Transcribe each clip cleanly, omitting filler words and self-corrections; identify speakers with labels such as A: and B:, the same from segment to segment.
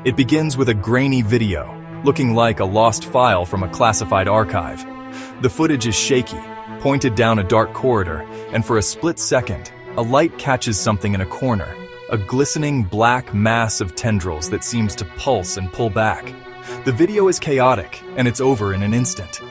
A: It begins with a grainy video, looking like a lost file from a classified archive. The footage is shaky, pointed down a dark corridor, and for a split second, a light catches something in a corner, a glistening black mass of tendrils that seems to pulse and pull back. The video is chaotic, and it's over in an instant.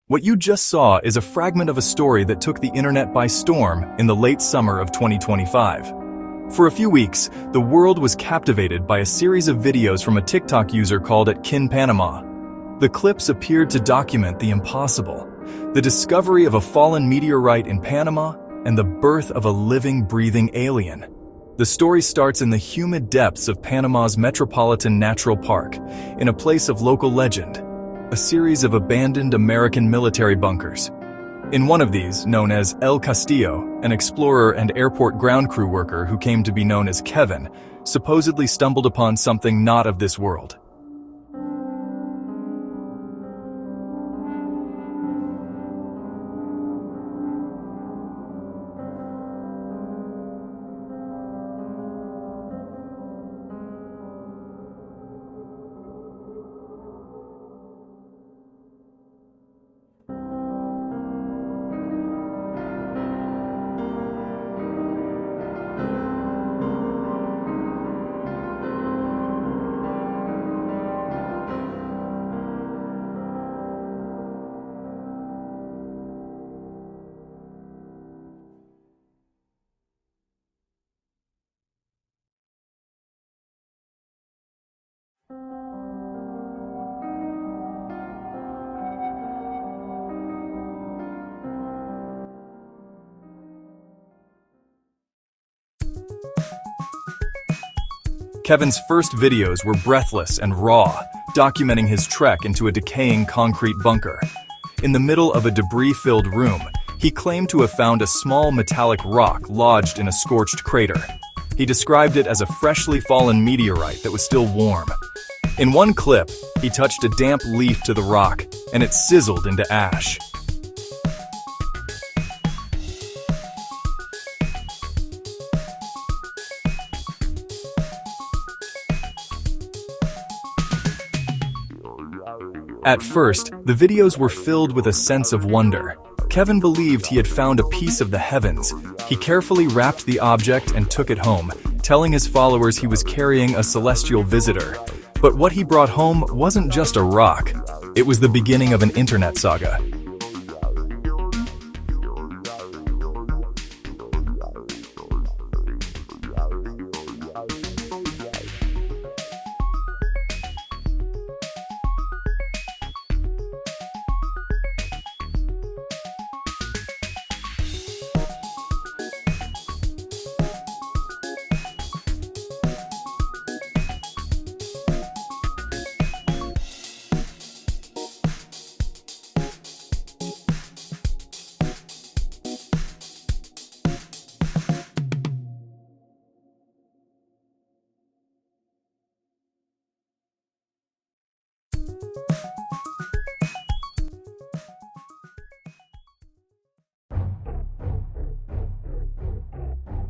A: What you just saw is a fragment of a story that took the internet by storm in the late summer of 2025. For a few weeks, the world was captivated by a series of videos from a TikTok user called @KinPanama. The clips appeared to document the impossible, the discovery of a fallen meteorite in Panama and the birth of a living, breathing alien. The story starts in the humid depths of Panama's Metropolitan Natural Park, in a place of local legend, a series of abandoned American military bunkers. In one of these, known as El Castillo, an explorer and airport ground crew worker who came to be known as Kevin, supposedly stumbled upon something not of this world. Kevin's first videos were breathless and raw, documenting his trek into a decaying concrete bunker. In the middle of a debris-filled room, he claimed to have found a small metallic rock lodged in a scorched crater. He described it as a freshly fallen meteorite that was still warm. In one clip, he touched a damp leaf to the rock, and it sizzled into ash. At first, the videos were filled with a sense of wonder. Kevin believed he had found a piece of the heavens. He carefully wrapped the object and took it home, telling his followers he was carrying a celestial visitor. But what he brought home wasn't just a rock. It was the beginning of an internet saga.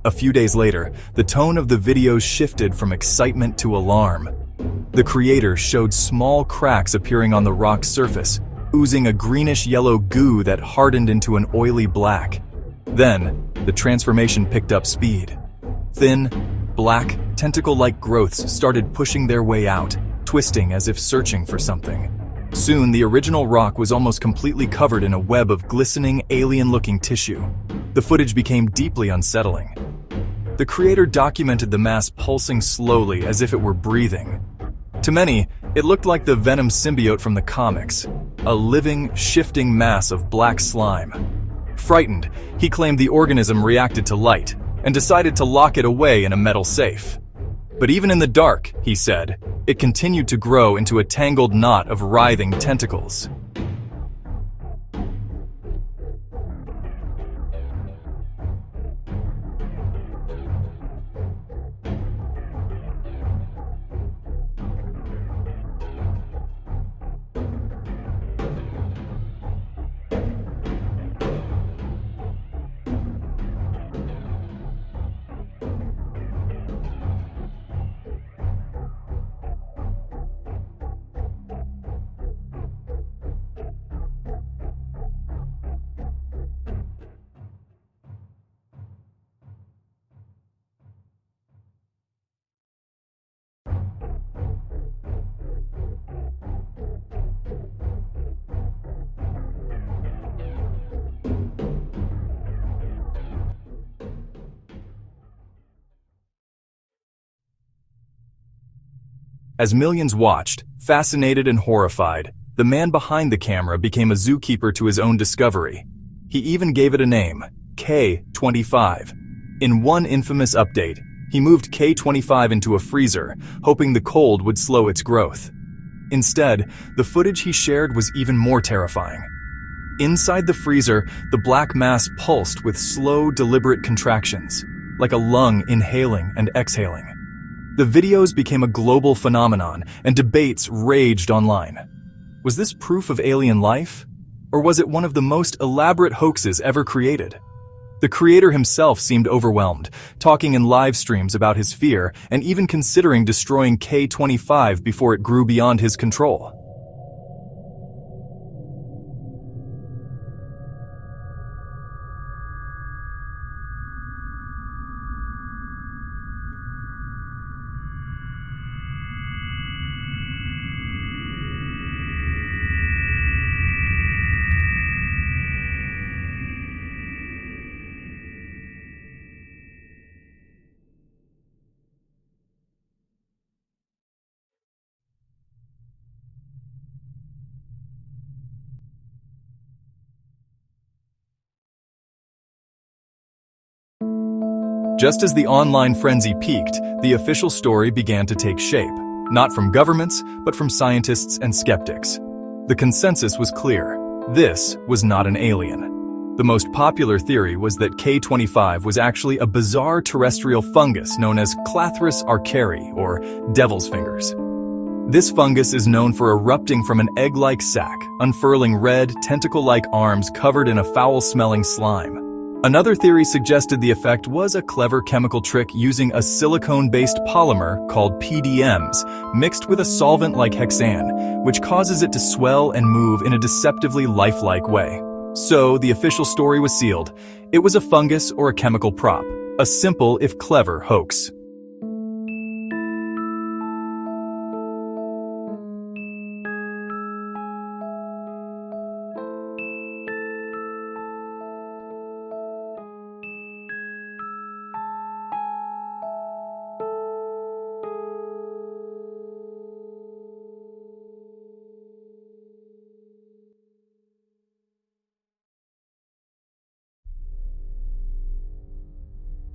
A: A few days later, the tone of the videos shifted from excitement to alarm. The creator showed small cracks appearing on the rock's surface, oozing a greenish-yellow goo that hardened into an oily black. Then, the transformation picked up speed. Thin, black, tentacle-like growths started pushing their way out, twisting as if searching for something. Soon, the original rock was almost completely covered in a web of glistening, alien-looking tissue. The footage became deeply unsettling. The creator documented the mass pulsing slowly as if it were breathing. To many, it looked like the Venom symbiote from the comics, a living, shifting mass of black slime. Frightened, he claimed the organism reacted to light and decided to lock it away in a metal safe. But even in the dark, he said, it continued to grow into a tangled knot of writhing tentacles. As millions watched, fascinated and horrified, the man behind the camera became a zookeeper to his own discovery. He even gave it a name, K25. In one infamous update, he moved K25 into a freezer, hoping the cold would slow its growth. Instead, the footage he shared was even more terrifying. Inside the freezer, the black mass pulsed with slow, deliberate contractions, like a lung inhaling and exhaling. The videos became a global phenomenon, and debates raged online. Was this proof of alien life? Or was it one of the most elaborate hoaxes ever created? The creator himself seemed overwhelmed, talking in live streams about his fear and even considering destroying K25 before it grew beyond his control. Just as the online frenzy peaked, the official story began to take shape, not from governments, but from scientists and skeptics. The consensus was clear. This was not an alien. The most popular theory was that K25 was actually a bizarre terrestrial fungus known as Clathrus arcari, or devil's fingers. This fungus is known for erupting from an egg-like sac, unfurling red, tentacle-like arms covered in a foul-smelling slime. Another theory suggested the effect was a clever chemical trick using a silicone-based polymer called PDMs mixed with a solvent like hexane, which causes it to swell and move in a deceptively lifelike way. So, the official story was sealed. It was a fungus or a chemical prop, a simple if clever hoax.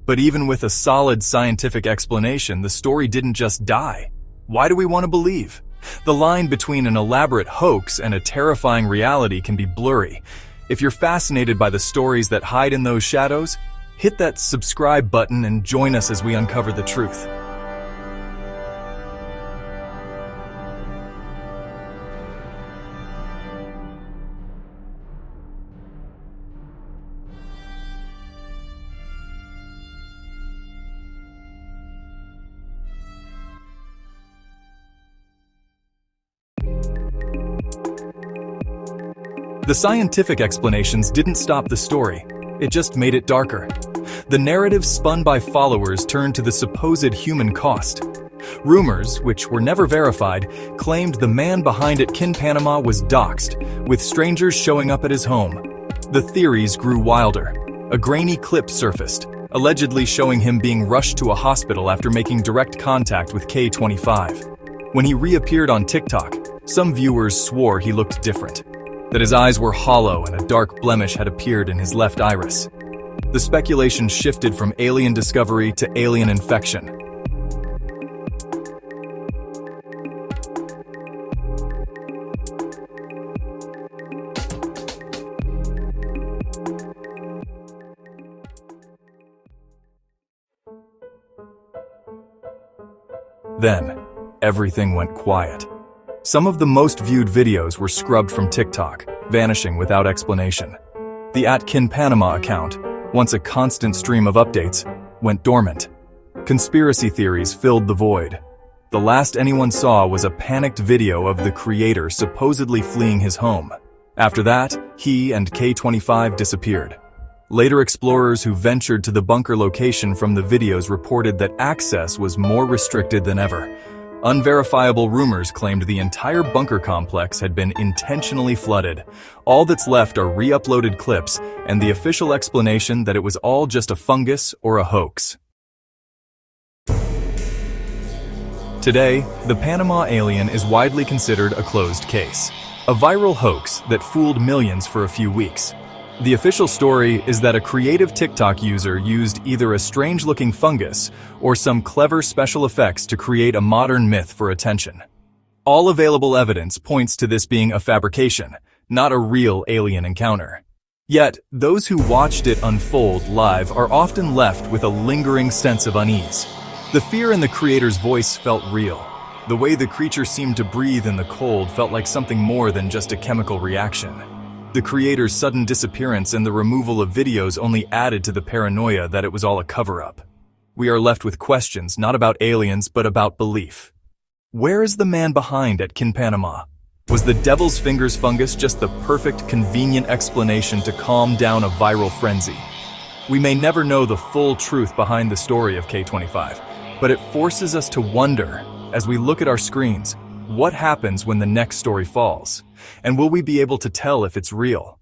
A: But even with a solid scientific explanation, the story didn't just die. Why do we want to believe? The line between an elaborate hoax and a terrifying reality can be blurry. If you're fascinated by the stories that hide in those shadows, hit that subscribe button and join us as we uncover the truth. The scientific explanations didn't stop the story, it just made it darker. The narrative spun by followers turned to the supposed human cost. Rumors, which were never verified, claimed the man behind it Kin Panama was doxxed, with strangers showing up at his home. The theories grew wilder. A grainy clip surfaced, allegedly showing him being rushed to a hospital after making direct contact with K25. When he reappeared on TikTok, some viewers swore he looked different, that his eyes were hollow and a dark blemish had appeared in his left iris. The speculation shifted from alien discovery to alien infection. Then, everything went quiet. Some of the most viewed videos were scrubbed from TikTok, vanishing without explanation. The @Kin Panama account, once a constant stream of updates, went dormant. Conspiracy theories filled the void. The last anyone saw was a panicked video of the creator supposedly fleeing his home. After that, he and K25 disappeared. Later explorers who ventured to the bunker location from the videos reported that access was more restricted than ever. Unverifiable rumors claimed the entire bunker complex had been intentionally flooded. All that's left are re-uploaded clips and the official explanation that it was all just a fungus or a hoax. Today, the Panama alien is widely considered a closed case, a viral hoax that fooled millions for a few weeks. The official story is that a creative TikTok user used either a strange-looking fungus or some clever special effects to create a modern myth for attention. All available evidence points to this being a fabrication, not a real alien encounter. Yet, those who watched it unfold live are often left with a lingering sense of unease. The fear in the creator's voice felt real. The way the creature seemed to breathe in the cold felt like something more than just a chemical reaction. The creator's sudden disappearance and the removal of videos only added to the paranoia that it was all a cover-up. We are left with questions not about aliens but about belief. Where is the man behind at Panama? Was the devil's fingers fungus just the perfect, convenient explanation to calm down a viral frenzy? We may never know the full truth behind the story of K25, but it forces us to wonder, as we look at our screens, what happens when the next story falls? And will we be able to tell if it's real?